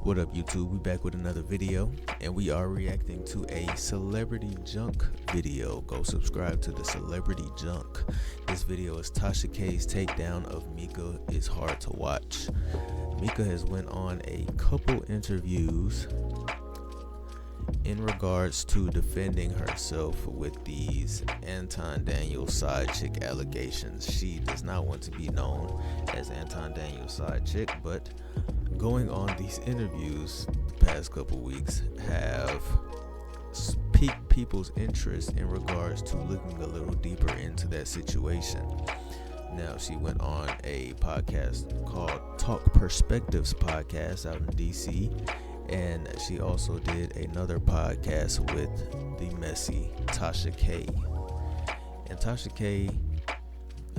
What up, YouTube? We back with another video, and we are reacting to a celebrity junk video. Go subscribe to the celebrity junk. This video is Tasha K's takedown of Mika is hard to watch. Mika has went on a couple interviews in regards to defending herself with these Anton Daniels side chick allegations. She does not want to be known as Anton Daniels side chick, but going on these interviews the past couple weeks have piqued people's interest in regards to looking a little deeper into that situation. Now, she went on a podcast called Talk Perspectives podcast out in DC, and she also did another podcast with the messy Tasha K. And Tasha K,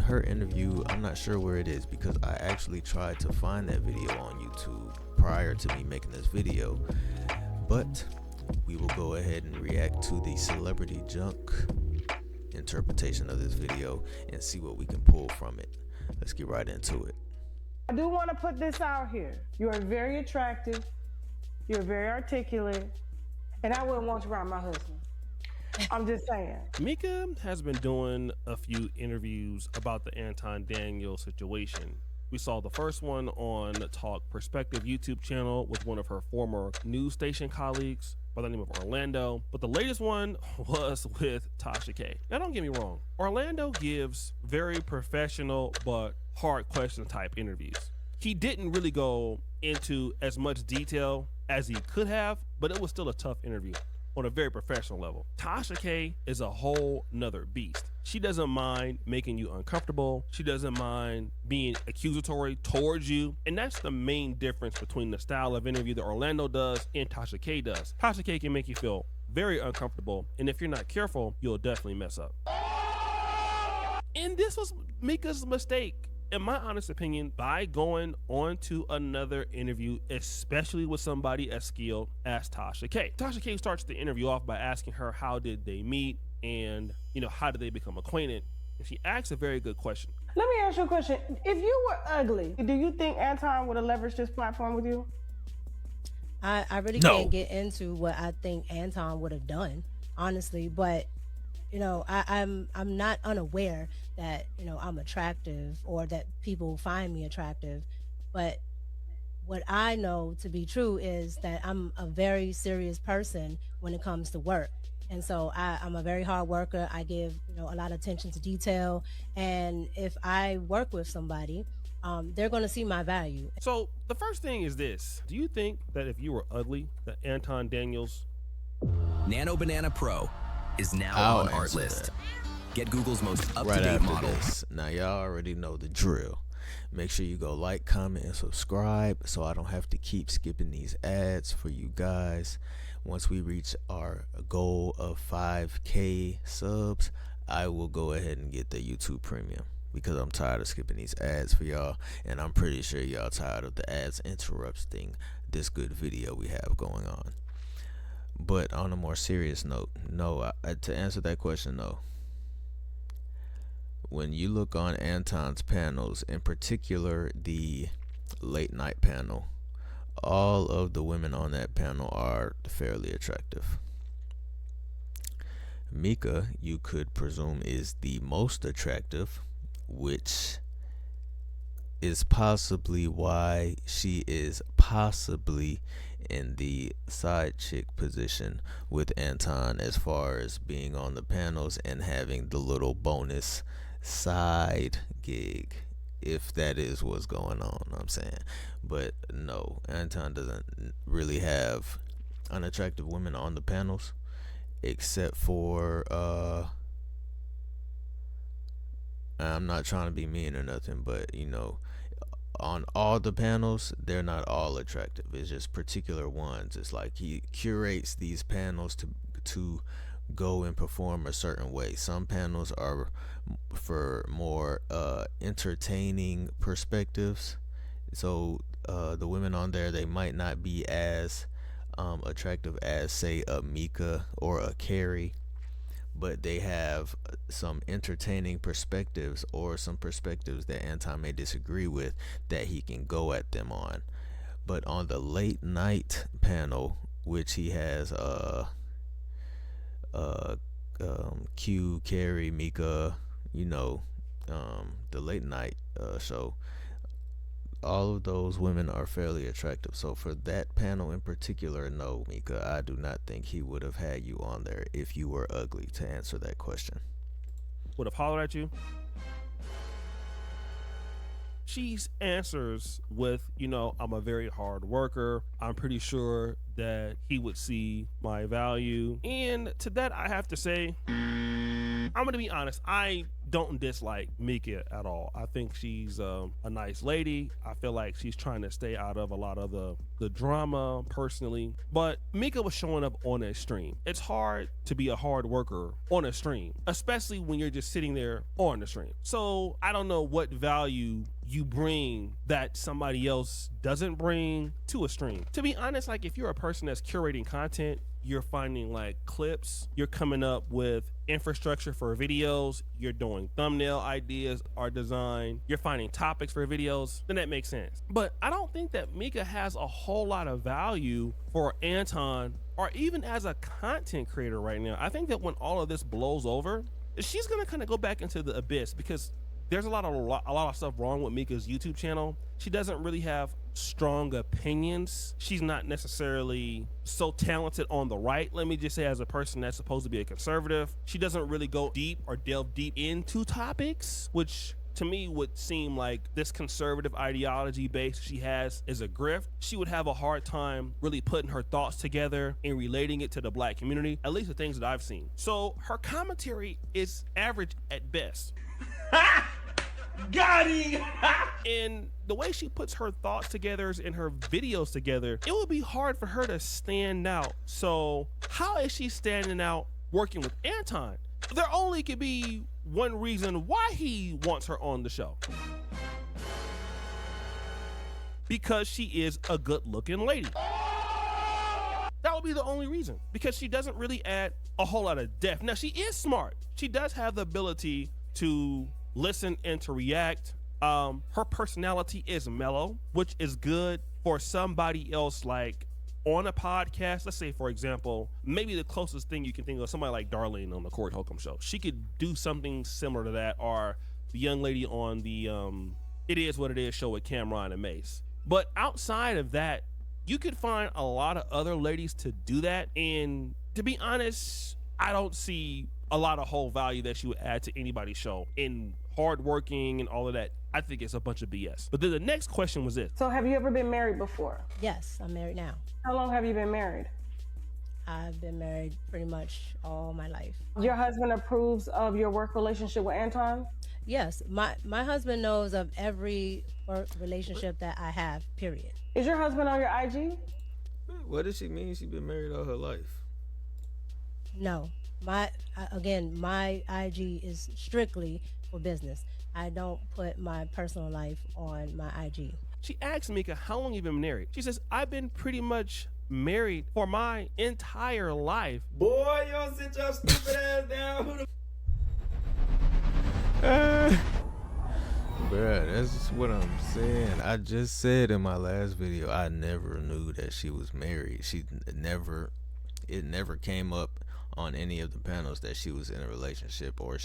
her interview, I'm not sure where it is because I actually tried to find that video on YouTube prior to me making this video, but we will go ahead and react to the celebrity junk interpretation of this video and see what we can pull from it. Let's get right into it. I do want to put this out here. You are very attractive, you're very articulate, and I wouldn't want you around my husband. I'm just saying. Mika has been doing a few interviews about the Anton Daniels situation. We saw the first one on the Talk Perspective YouTube channel with one of her former news station colleagues by the name of Orlando, but the latest one was with Tasha K. Now, don't get me wrong, Orlando gives very professional but hard question type interviews. He didn't really go into as much detail as he could have, but it was still a tough interview on a very professional level. Tasha K is a whole nother beast. She doesn't mind making you uncomfortable. She doesn't mind being accusatory towards you. And that's the main difference between the style of interview that Orlando does and Tasha K does. Tasha K can make you feel very uncomfortable, and if you're not careful, you'll definitely mess up. And this was Mika's mistake, in my honest opinion, by going on to another interview, especially with somebody as skilled as Tasha K. Tasha K starts the interview off by asking her how did they meet and, how did they become acquainted? And she asks a very good question. Let me ask you a question. If you were ugly, do you think Anton would have leveraged this platform with you? I really can't get into what I think Anton would have done, honestly, but I'm not unaware that I'm attractive or that people find me attractive, but what I know to be true is that I'm a very serious person when it comes to work, and so I'm a very hard worker. I give a lot of attention to detail, and if I work with somebody, they're going to see my value. So the first thing is this: do you think that if you were ugly, that Anton Daniels Nano Banana Pro is now on Art List? Get Google's most up-to-date model. Now, y'all already know the drill. Make sure you go like, comment, and subscribe so I don't have to keep skipping these ads for you guys. Once we reach our goal of 5K subs, I will go ahead and get the YouTube Premium because I'm tired of skipping these ads for y'all, and I'm pretty sure y'all tired of the ads interrupting this good video we have going on. But on a more serious note, no, to answer that question, no. When you look on Anton's panels, in particular the late night panel, all of the women on that panel are fairly attractive. Mika, you could presume, is the most attractive, which is possibly why she is possibly in the side chick position with Anton as far as being on the panels and having the little bonus side gig, if that is what's going on. I'm saying, but no, Anton doesn't really have unattractive women on the panels except for I'm not trying to be mean or nothing, but on all the panels, they're not all attractive. It's just particular ones. It's like he curates these panels to go and perform a certain way. Some panels are for more entertaining perspectives. So the women on there, they might not be as attractive as, say, a Mika or a Carrie, but they have some entertaining perspectives or some perspectives that Anton may disagree with that he can go at them on. But on the late night panel, which he has Q, Carrie, Mika, the late night show, all of those women are fairly attractive. So for that panel in particular, no, Mika, I do not think he would have had you on there if you were ugly, to answer that question. Would have hollered at you? She answers with, I'm a very hard worker. I'm pretty sure that he would see my value. And to that, I have to say, I'm going to be honest. I don't dislike Mika at all. I think she's a nice lady. I feel like she's trying to stay out of a lot of the drama personally. But Mika was showing up on a stream. It's hard to be a hard worker on a stream, especially when you're just sitting there on the stream. So I don't know what value you bring that somebody else doesn't bring to a stream. To be honest, like if you're a person that's curating content, you're finding like clips, you're coming up with infrastructure for videos, you're doing thumbnail ideas or design, you're finding topics for videos, then that makes sense. But I don't think that Mika has a whole lot of value for Anton or even as a content creator right now. I think that when all of this blows over, she's gonna kind of go back into the abyss because there's a lot of stuff wrong with Mika's YouTube channel. She doesn't really have strong opinions. She's not necessarily so talented on the right. Let me just say, as a person that's supposed to be a conservative, she doesn't really go deep or delve deep into topics, which to me would seem like this conservative ideology base she has is a grift. She would have a hard time really putting her thoughts together and relating it to the black community, at least the things that I've seen. So her commentary is average at best. Got him! And the way she puts her thoughts together and her videos together, it would be hard for her to stand out. So how is she standing out working with Anton? There only could be one reason why he wants her on the show. Because she is a good-looking lady. That would be the only reason. Because she doesn't really add a whole lot of depth. Now, she is smart. She does have the ability to listen and to react. Her personality is mellow, which is good for somebody else like on a podcast. Let's say, for example, maybe the closest thing you can think of, somebody like Darlene on the Corey Holcomb show. She could do something similar to that, or the young lady on the It Is What It Is show with Cameron and Mace. But outside of that, you could find a lot of other ladies to do that. And to be honest, I don't see a lot of whole value that she would add to anybody's show in hardworking and all of that. I think it's a bunch of BS. But then the next question was this. So have you ever been married before? Yes, I'm married now. How long have you been married? I've been married pretty much all my life. Your husband approves of your work relationship with Anton? Yes, my husband knows of every work relationship that I have, period. Is your husband on your IG? What does she mean she's been married all her life? No. My IG is strictly for business. I don't put my personal life on my IG. She asked Mika, how long you been married? She says, I've been pretty much married for my entire life. Boy, you don't sit your stupid ass down. Who the Bruh, that's what I'm saying. I just said in my last video, I never knew that she was married. It never came up on any of the panels that she was in a relationship, or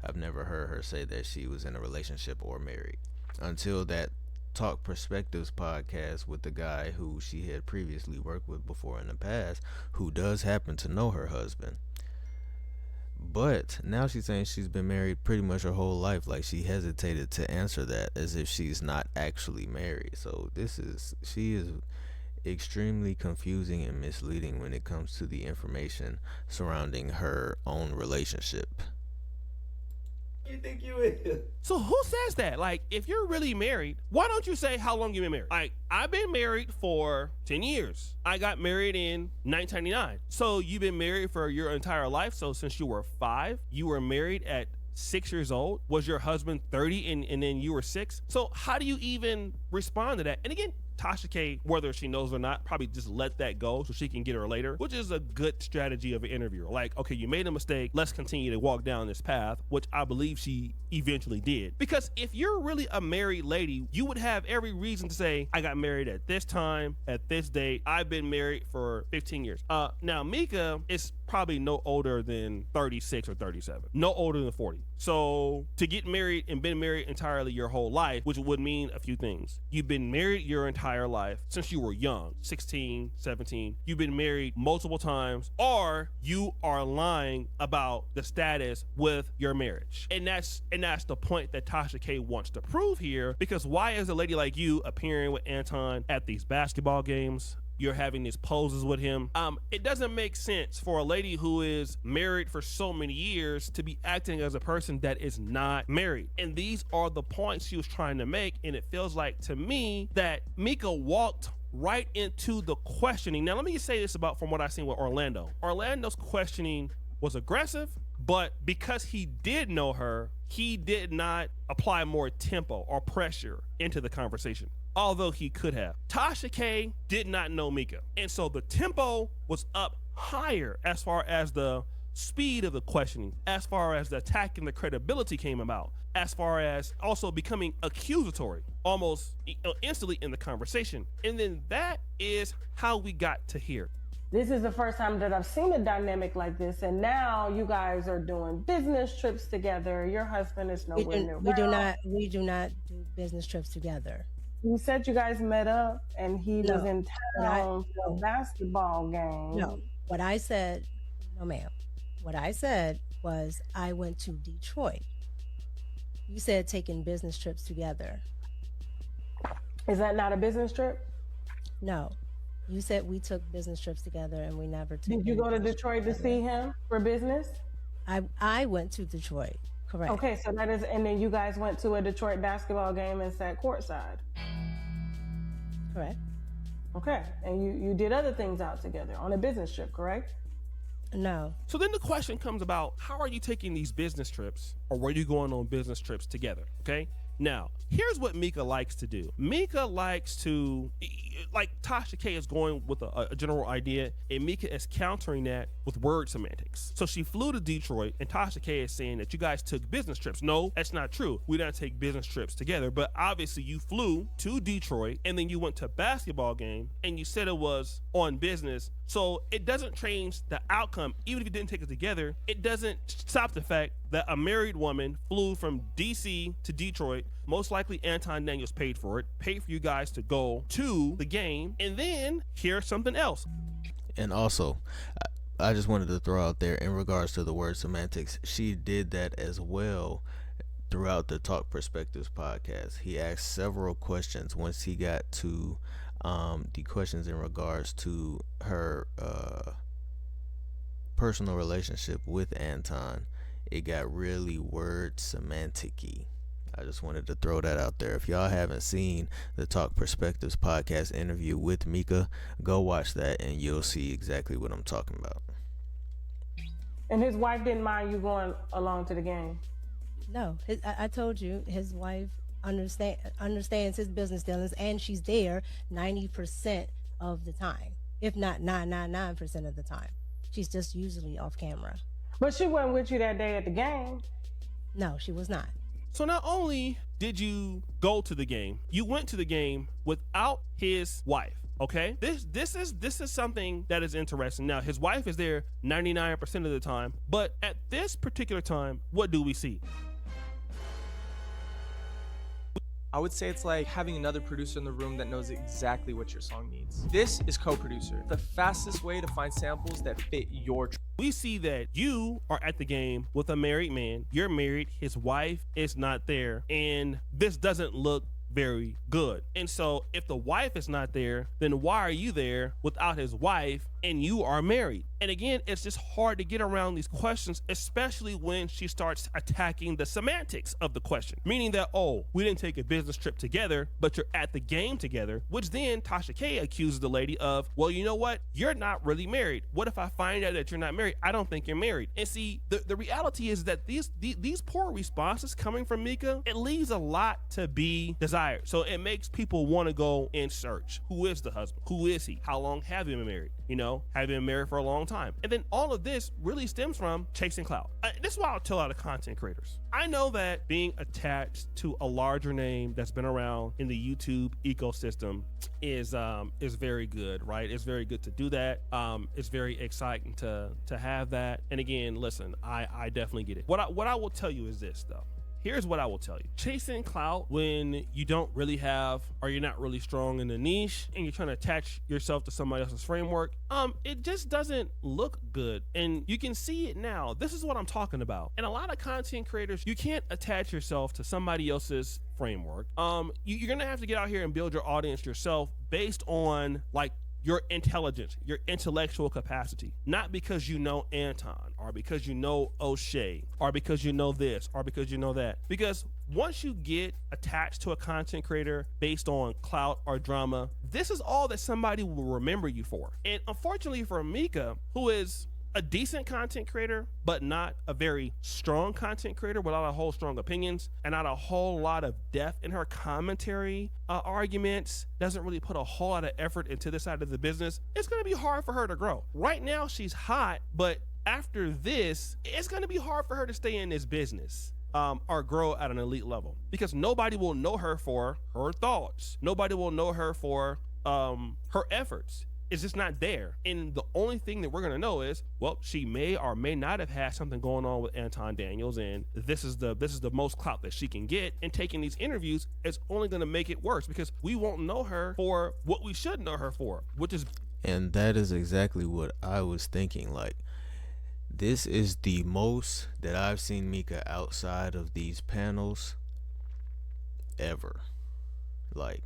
I've never heard her say that she was in a relationship or married until that Talk Perspectives podcast with the guy who she had previously worked with before in the past, who does happen to know her husband. But now she's saying she's been married pretty much her whole life. Like, she hesitated to answer that as if she's not actually married. So she is extremely confusing and misleading when it comes to the information surrounding her own relationship. you think you is? So who says that? Like, if you're really married, why don't you say how long you've been married? Like, I've been married for 10 years. I got married in 1999. So you've been married for your entire life. So since you were 5, you were married at 6 years old. Was your husband 30 and then you were 6? So how do you even respond to that? And again, Tasha K, whether she knows or not, probably just let that go so she can get her later, which is a good strategy of an interviewer. Like, okay, you made a mistake. Let's continue to walk down this path, which I believe she eventually did. Because if you're really a married lady, you would have every reason to say, I got married at this time, at this date. I've been married for 15 years. Now, Mika is probably no older than 36 or 37. No older than 40. So to get married and been married entirely your whole life, which would mean a few things. You've been married your entire life since you were young, 16, 17. You've been married multiple times, or you are lying about the status with your marriage. And that's the point that Tasha K wants to prove here, because why is a lady like you appearing with Anton at these basketball games? You're having these poses with him. It doesn't make sense for a lady who is married for so many years to be acting as a person that is not married. And these are the points she was trying to make. And it feels like to me that Mika walked right into the questioning. Now, let me just say this about from what I've seen with Orlando. Orlando's questioning was aggressive, but because he did know her, he did not apply more tempo or pressure into the conversation, although he could have. Tasha K did not know Mika, and so the tempo was up higher as far as the speed of the questioning, as far as the attack and the credibility came about, as far as also becoming accusatory almost instantly in the conversation. And then that is how we got to here. This is the first time that I've seen a dynamic like this, and now you guys are doing business trips together. Your husband is nowhere near. We do not do business trips together. You said you guys met up, and he was in town for a basketball game. No, what I said, no ma'am. What I said was I went to Detroit. You said taking business trips together. Is that not a business trip? No. You said we took business trips together and we never took. Did you go to Detroit to see him for business? I went to Detroit, correct. Okay, so that is, and then you guys went to a Detroit basketball game and sat courtside. Correct. Okay, and you did other things out together on a business trip, correct? No. So then the question comes about, how are you taking these business trips, or were you going on business trips together? Okay. Now, here's what Mika likes to do. Mika likes to, like Tasha K is going with a general idea, and Mika is countering that with word semantics. So she flew to Detroit, and Tasha K is saying that you guys took business trips. No, that's not true. We didn't take business trips together, but obviously you flew to Detroit, and then you went to a basketball game, and you said it was on business. So it doesn't change the outcome. Even if you didn't take it together, it doesn't stop the fact that a married woman flew from DC to Detroit. Most likely Anton Daniels paid for it, paid for you guys to go to the game, and then here's something else. And also, I just wanted to throw out there in regards to the word semantics, she did that as well throughout the Talk Perspectives podcast. He asked several questions once he got to the questions in regards to her personal relationship with Anton. It got really word semantic-y. I just wanted to throw that out there. If y'all haven't seen the Talk Perspectives podcast interview with Mika, go watch that and you'll see exactly what I'm talking about. And his wife didn't mind you going along to the game? No, I told you his wife understands his business dealings, and she's there 90% of the time, if not 999% of the time. She's just usually off camera. But she wasn't with you that day at the game. No, she was not. So not only did you go to the game, you went to the game without his wife. Okay, this is something that is interesting. Now, his wife is there 99% of the time, but at this particular time, what do we see? I would say it's like having another producer in the room that knows exactly what your song needs. This is co-producer, the fastest way to find samples that fit your We see that you are at the game with a married man. You're married, his wife is not there, and this doesn't look very good. And so if the wife is not there, then why are you there without his wife and you are married. And again, it's just hard to get around these questions, especially when she starts attacking the semantics of the question, meaning that, oh, we didn't take a business trip together, but you're at the game together, which then Tasha K accuses the lady of, well, you know what? You're not really married. What if I find out that you're not married? I don't think you're married. And see, the reality is that these poor responses coming from Mika, it leaves a lot to be desired. So it makes people want to go and search. Who is the husband? Who is he? How long have you been married? You know, have you been married for a long time? And then all of this really stems from chasing clout. This is why I'll tell a lot of content creators. I know that being attached to a larger name that's been around in the YouTube ecosystem is very good, right? It's very good to do that. It's very exciting to have that. And again, listen, I definitely get it. What I will tell you is this though. Here's what I will tell you. Chasing clout when you don't really have, or you're not really strong in the niche and you're trying to attach yourself to somebody else's framework, it just doesn't look good. And you can see it now. This is what I'm talking about. And a lot of content creators, you can't attach yourself to somebody else's framework. You're gonna have to get out here and build your audience yourself based on like your intelligence, your intellectual capacity, not because you know Anton or because you know O'Shea or because you know this or because you know that. Because once you get attached to a content creator based on clout or drama, this is all that somebody will remember you for. And unfortunately for Mika, who is a decent content creator, but not a very strong content creator without a whole strong opinions and not a whole lot of depth in her commentary arguments, doesn't really put a whole lot of effort into this side of the business, it's going to be hard for her to grow. Right now, she's hot, but after this, it's going to be hard for her to stay in this business. Or grow at an elite level because nobody will know her for her thoughts. Nobody will know her for her efforts. It's just not there. And the only thing that we're gonna know is, well, she may or may not have had something going on with Anton Daniels, and this is the most clout that she can get. And taking these interviews is only gonna make it worse because we won't know her for what we should know her for, which is. And that is exactly what I was thinking. Like, this is the most that I've seen Mika outside of these panels ever. Like,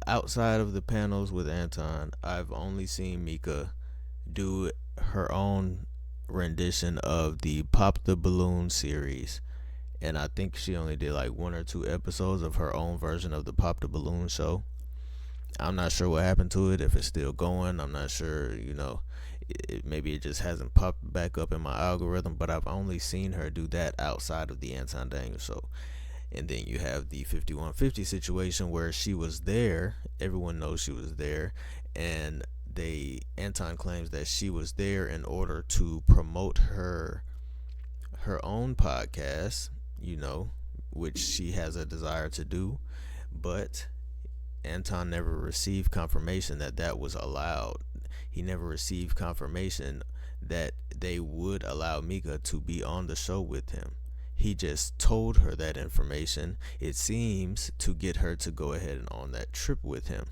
outside of the panels with Anton, I've only seen Mika do her own rendition of the Pop the Balloon series, and I think she only did like 1 or 2 episodes of her own version of the Pop the Balloon show. I'm not sure what happened to it, if it's still going. I'm not sure, you know, maybe it just hasn't popped back up in my algorithm, but I've only seen her do that outside of the Anton Daniels show. And then you have the 5150 situation where she was there. Everyone knows she was there. And Anton claims that she was there in order to promote her own podcast, you know, which she has a desire to do. But Anton never received confirmation that that was allowed. He never received confirmation that they would allow Mika to be on the show with him. He just told her that information, it seems, to get her to go ahead and on that trip with him.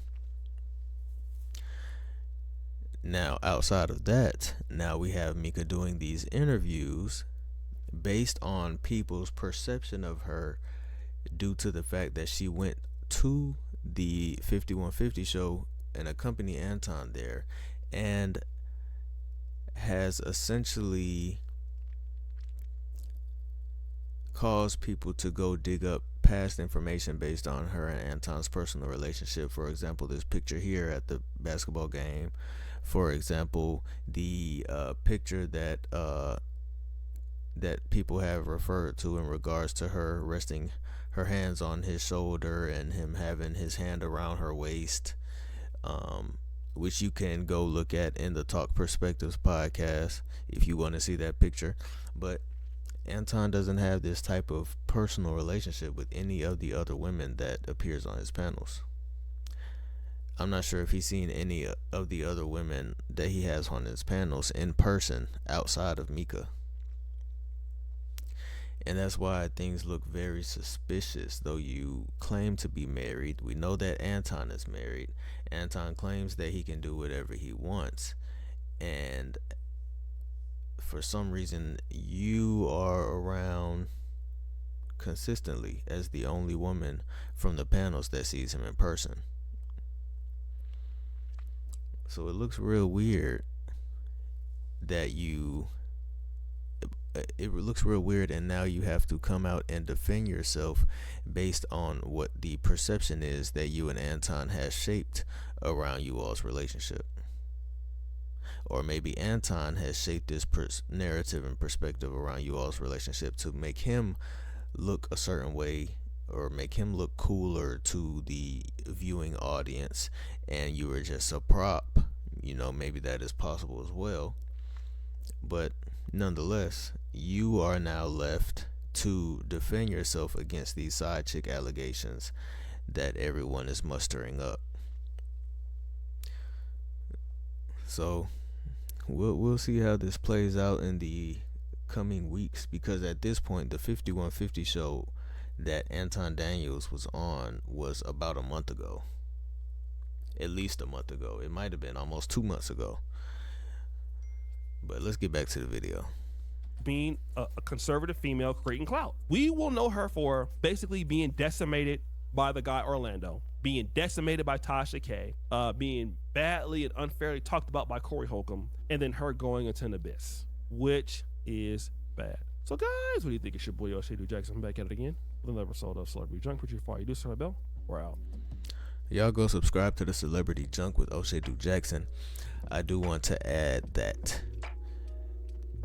Now, outside of that, now we have Mika doing these interviews based on people's perception of her due to the fact that she went to the 5150 show and accompanied Anton there and has essentially cause people to go dig up past information based on her and Anton's personal relationship. For example, this picture here at the basketball game. For example, the picture that people have referred to in regards to her resting her hands on his shoulder and him having his hand around her waist, which you can go look at in the Talk Perspectives podcast if you want to see that picture. But Anton doesn't have this type of personal relationship with any of the other women that appears on his panels. I'm not sure if he's seen any of the other women that he has on his panels in person outside of Mika. And that's why things look very suspicious. Though you claim to be married, we know that Anton is married. Anton claims that he can do whatever he wants. And for some reason, you are around consistently as the only woman from the panels that sees him in person. So it looks real weird that it looks real weird, and now you have to come out and defend yourself based on what the perception is that you and Anton has shaped around you all's relationship. Or maybe Anton has shaped this narrative and perspective around you all's relationship to make him look a certain way, or make him look cooler to the viewing audience, and you were just a prop. You know, maybe that is possible as well. But nonetheless, you are now left to defend yourself against these side chick allegations that everyone is mustering up. So we'll see how this plays out in the coming weeks, because at this point the 5150 show that Anton Daniels was on was about a month ago. At least a month ago. It might have been almost 2 months ago. But let's get back to the video. Being a conservative female creating clout. We will know her for basically being decimated by the guy Orlando, being decimated by Tasha K, being badly and unfairly talked about by Corey Holcomb, and then her going into an abyss, which is bad. So guys, what do you think? It's your boy O'Shea Jackson back at it again with another episode of Celebrity Junk. What you for? You do turn the bell. We're out. Y'all go subscribe to the Celebrity Junk with O'Shea Jackson. I do want to add that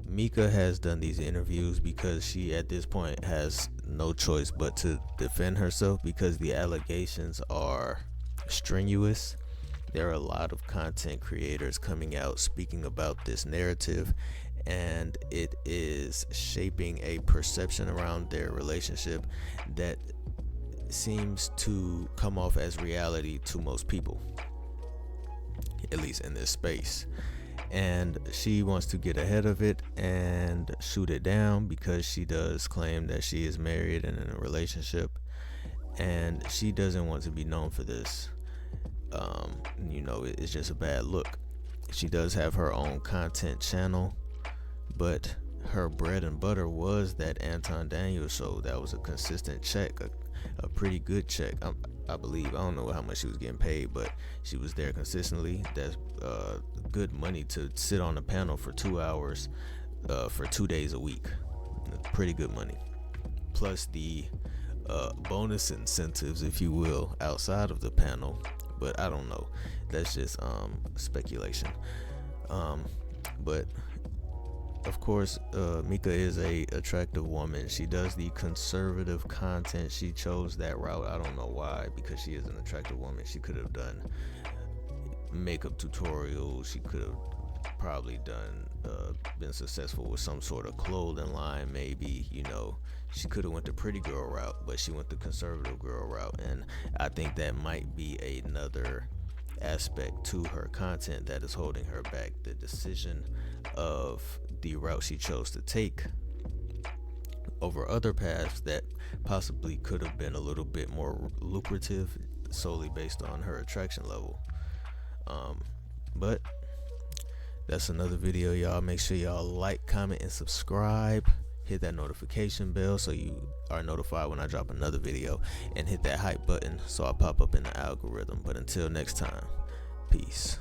Mika has done these interviews because she at this point has no choice but to defend herself, because the allegations are strenuous. There are a lot of content creators coming out speaking about this narrative, and it is shaping a perception around their relationship that seems to come off as reality to most people, at least in this space. And she wants to get ahead of it and shoot it down, because she does claim that she is married and in a relationship, and she doesn't want to be known for this. You know, it's just a bad look. She does have her own content channel, but her bread and butter was that Anton Daniels show. That was a consistent check, a pretty good check, I believe. I don't know how much she was getting paid, but she was there consistently. That's good money to sit on a panel for 2 hours for 2 days a week. Pretty good money, plus the bonus incentives, if you will, outside of the panel. But I don't know, that's just speculation. But of course, Mika is a attractive woman. She does the conservative content. She chose that route. I don't know why, because she is an attractive woman. She could have done makeup tutorials. She could have probably been successful with some sort of clothing line, maybe. You know, she could have went the pretty girl route, but she went the conservative girl route, and I think that might be another aspect to her content that is holding her back. The decision of the route she chose to take over other paths that possibly could have been a little bit more lucrative, solely based on her attraction level. But that's another video, y'all. Make sure y'all like, comment, and subscribe. Hit that notification bell so you are notified when I drop another video, and hit that hype button so I pop up in the algorithm. But until next time, peace.